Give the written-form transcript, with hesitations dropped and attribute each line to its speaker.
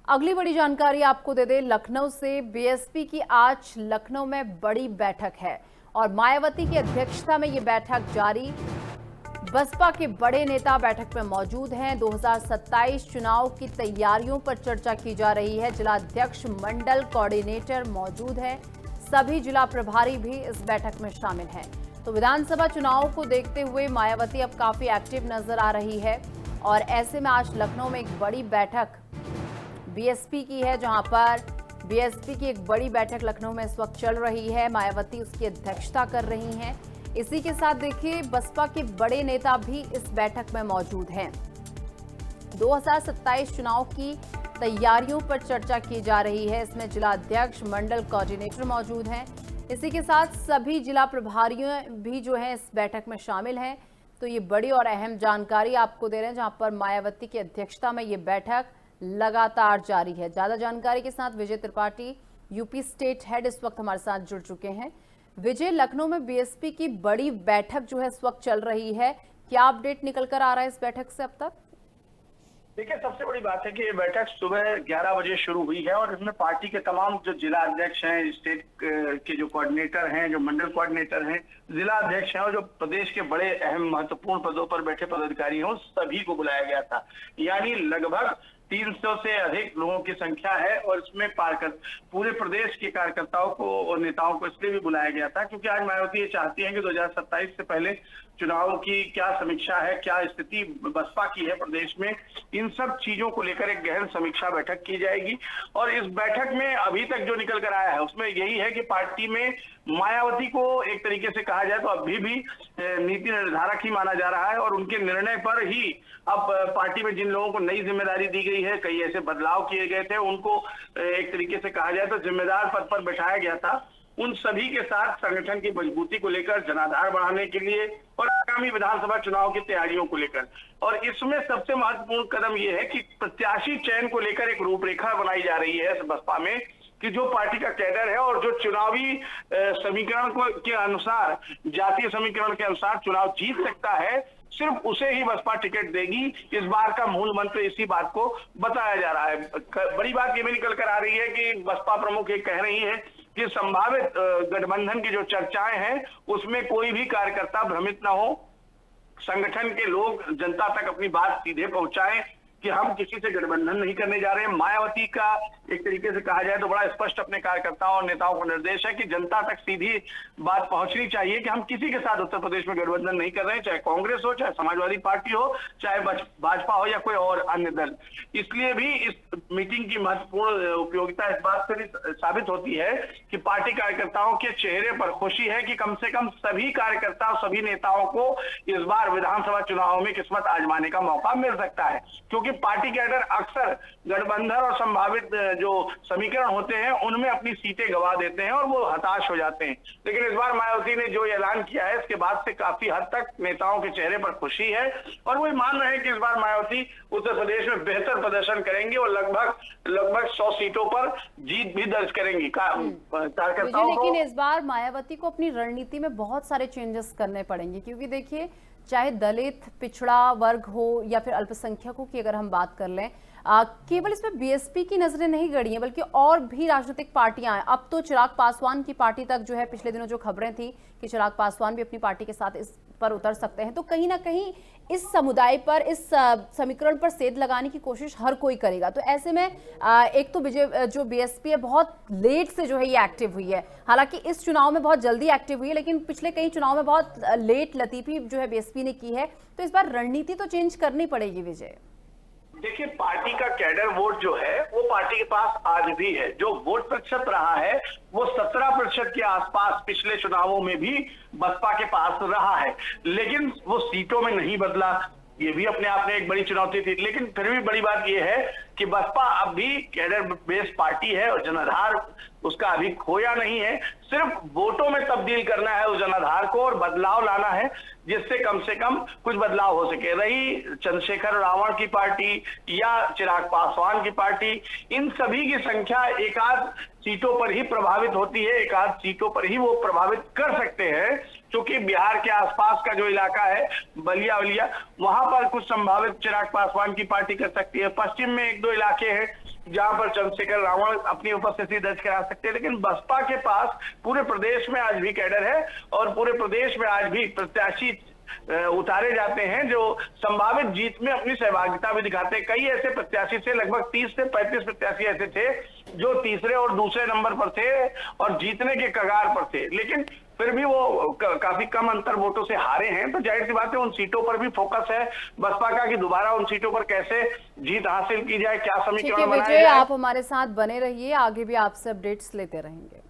Speaker 1: अगली बड़ी जानकारी आपको दे दें, लखनऊ से बीएसपी की आज लखनऊ में बड़ी बैठक है और मायावती की अध्यक्षता में ये बैठक जारी। बसपा के बड़े नेता बैठक में मौजूद हैं। 2027 चुनाव की तैयारियों पर चर्चा की जा रही है। जिला अध्यक्ष, मंडल कोऑर्डिनेटर मौजूद हैं। सभी जिला प्रभारी भी इस बैठक में शामिल हैं। तो विधानसभा चुनाव को देखते हुए मायावती अब काफी एक्टिव नजर आ रही है और ऐसे में आज लखनऊ में एक बड़ी बैठक बीएसपी की है, जहां पर बीएसपी की एक बड़ी बैठक लखनऊ में इस वक्त चल रही है। मायावती उसकी अध्यक्षता कर रही हैं। इसी के साथ देखिए, बसपा के बड़े नेता भी इस बैठक में मौजूद हैं। 2027 चुनाव की तैयारियों पर चर्चा की जा रही है। इसमें जिला अध्यक्ष, मंडल कोऑर्डिनेटर मौजूद हैं। इसी के साथ सभी जिला प्रभारियों भी जो हैं इस बैठक में शामिल हैं। तो ये बड़ी और अहम जानकारी आपको दे रहे हैं, जहां पर मायावती की अध्यक्षता में ये बैठक लगातार जारी है। ज्यादा जानकारी के साथ विजय त्रिपाठी, यूपी स्टेट हेड, इस वक्त हमारे साथ जुड़ चुके हैं। विजय, लखनऊ में बीएसपी की बड़ी बैठक जो है इस वक्त चल रही है, क्या अपडेट निकल कर आ रहा है इस बैठक से अब तक?
Speaker 2: देखिए, सबसे बड़ी बात है कि ये बैठक सुबह 11 बजे शुरू हुई है और इसमें पार्टी के तमाम जो जिला अध्यक्ष हैं, स्टेट के जो कोऑर्डिनेटर हैं, जो मंडल कोऑर्डिनेटर हैं, जिला अध्यक्ष हैं और जो प्रदेश के बड़े अहम महत्वपूर्ण पदों पर बैठे पदाधिकारी हैं, सभी को बुलाया गया था। यानी लगभग 300 से अधिक लोगों की संख्या है और इसमें पूरे प्रदेश के कार्यकर्ताओं को और नेताओं को इसलिए भी बुलाया गया था क्योंकि आज मायावती ये चाहती हैं कि 2027 से पहले चुनाव की क्या समीक्षा है, क्या स्थिति बसपा की है प्रदेश में, इन सब चीजों को लेकर एक गहन समीक्षा बैठक की जाएगी। और इस बैठक में अभी तक जो निकल कर आया है उसमें यही है कि पार्टी में मायावती को एक तरीके से कहा जाए तो अभी भी नीति निर्धारक ही माना जा रहा है और उनके निर्णय पर ही अब पार्टी में जिन लोगों को नई जिम्मेदारी दी गई है, कई ऐसे बदलाव किए गए थे, उनको एक तरीके से कहा जाए तो जिम्मेदार पद पर बैठाया गया था। उन सभी के साथ संगठन की मजबूती को लेकर, जनाधार बढ़ाने के लिए और आगामी विधानसभा चुनाव की तैयारियों को लेकर। और इसमें सबसे महत्वपूर्ण कदम यह है कि प्रत्याशी चयन को लेकर एक रूपरेखा बनाई जा रही है बसपा में कि जो पार्टी का कैडर है और जो चुनावी समीकरण के अनुसार, जातीय समीकरण के अनुसार चुनाव जीत सकता है, सिर्फ उसे ही बसपा टिकट देगी। इस बार का मूल मंत्र इसी बात को बताया जा रहा है। बड़ी बात ये भी निकल कर आ रही है कि बसपा प्रमुख ये कह रही है कि संभावित गठबंधन की जो चर्चाएं हैं उसमें कोई भी कार्यकर्ता भ्रमित ना हो, संगठन के लोग जनता तक अपनी बात सीधे पहुंचाएं कि हम किसी से गठबंधन नहीं करने जा रहे हैं। मायावती का एक तरीके से कहा जाए तो बड़ा स्पष्ट अपने कार्यकर्ताओं और नेताओं को निर्देश है कि जनता तक सीधी बात पहुंचनी चाहिए कि हम किसी के साथ उत्तर प्रदेश में गठबंधन नहीं कर रहे हैं, चाहे कांग्रेस हो, चाहे समाजवादी पार्टी हो, चाहे भाजपा हो या कोई और अन्य दल। इसलिए भी इस मीटिंग की महत्वपूर्ण उपयोगिता इस बात से भी साबित होती है कि पार्टी कार्यकर्ताओं के चेहरे पर खुशी है कि कम से कम सभी कार्यकर्ता, सभी नेताओं को इस बार विधानसभा चुनाव में किस्मत आजमाने का मौका मिल सकता है। क्योंकि पार्टी कैडर अक्सर गठबंधन और संभावित जो समीकरण होते हैं उनमें अपनी सीटें गंवा देते हैं और वो हताश हो जाते हैं। लेकिन इस बार मायावती ने जो ऐलान किया है, इसके बाद से काफी हद तक नेताओं के चेहरे पर खुशी है और वो मान रहे हैं कि इस बार मायावती उत्तर प्रदेश में बेहतर प्रदर्शन करेंगे और लगभग 100 सीटों पर जीत भी दर्ज करेंगी कार्यकर्ताओं को।
Speaker 1: लेकिन इस बार मायावती को अपनी रणनीति में बहुत सारे चेंजेस करने पड़ेंगे, क्योंकि देखिए, चाहे दलित, पिछड़ा वर्ग हो या फिर अल्पसंख्यकों की अगर हम बात कर लें, केवल इसमें बीएसपी की नजरें नहीं गड़ी हैं, बल्कि और भी राजनीतिक पार्टियां हैं। अब तो चिराग पासवान की पार्टी तक जो है, पिछले दिनों जो खबरें थी कि चिराग पासवान भी अपनी पार्टी के साथ इस पर उतर सकते हैं, तो कहीं ना कहीं इस समुदाय पर, इस समीकरण पर सेध लगाने की कोशिश हर कोई करेगा। तो ऐसे में एक तो जो बीएसपी है बहुत लेट से जो है ये एक्टिव हुई है। हालांकि इस चुनाव में बहुत जल्दी एक्टिव हुई है, लेकिन पिछले कई चुनाव में बहुत लेट लतीफी जो है बीएसपी ने की है। तो इस बार रणनीति तो चेंज करनी पड़ेगी विजय।
Speaker 2: देखिए, पार्टी का कैडर वोट जो है वो पार्टी के पास आज भी है। जो वोट प्रतिशत रहा है वो 17% के आसपास पिछले चुनावों में भी बसपा के पास रहा है, लेकिन वो सीटों में नहीं बदला। ये भी अपने आप में एक बड़ी चुनौती थी। लेकिन फिर भी बड़ी बात यह है कि बसपा अब भी कैडर बेस्ड पार्टी है और जनाधार उसका अभी खोया नहीं है। सिर्फ वोटों में तब्दील करना है उस जनाधार को और बदलाव लाना है, जिससे कम से कम कुछ बदलाव हो सके। रही चंद्रशेखर रावण की पार्टी या चिराग पासवान की पार्टी, इन सभी की संख्या एकाध सीटों पर ही प्रभावित होती है, एकाध सीटों पर ही वो प्रभावित कर सकते हैं। क्योंकि बिहार के आसपास का जो इलाका है, बलिया, वहां पर कुछ संभावित चिराग पासवान की पार्टी कर सकती है। पश्चिम में एक दो इलाके हैं जहां पर चंद्रशेखर रावण अपनी उपस्थिति दर्ज करा सकते हैं। लेकिन बसपा के पास पूरे प्रदेश में आज भी कैडर है और पूरे प्रदेश में आज भी प्रत्याशी उतारे जाते हैं जो संभावित जीत में अपनी सहभागिता भी दिखाते हैं। कई ऐसे प्रत्याशी थे, लगभग 30 से 35 प्रत्याशी ऐसे थे जो तीसरे और दूसरे नंबर पर थे और जीतने के कगार पर थे, लेकिन फिर भी वो काफी कम अंतर वोटों से हारे हैं। तो जाहिर सी बात है उन सीटों पर भी फोकस है बसपा का कि दोबारा उन सीटों पर कैसे जीत हासिल की जाए, क्या समीकरण बनाया जाए।
Speaker 1: आप हमारे साथ बने रहिए, आगे भी आपसे अपडेट्स लेते रहेंगे।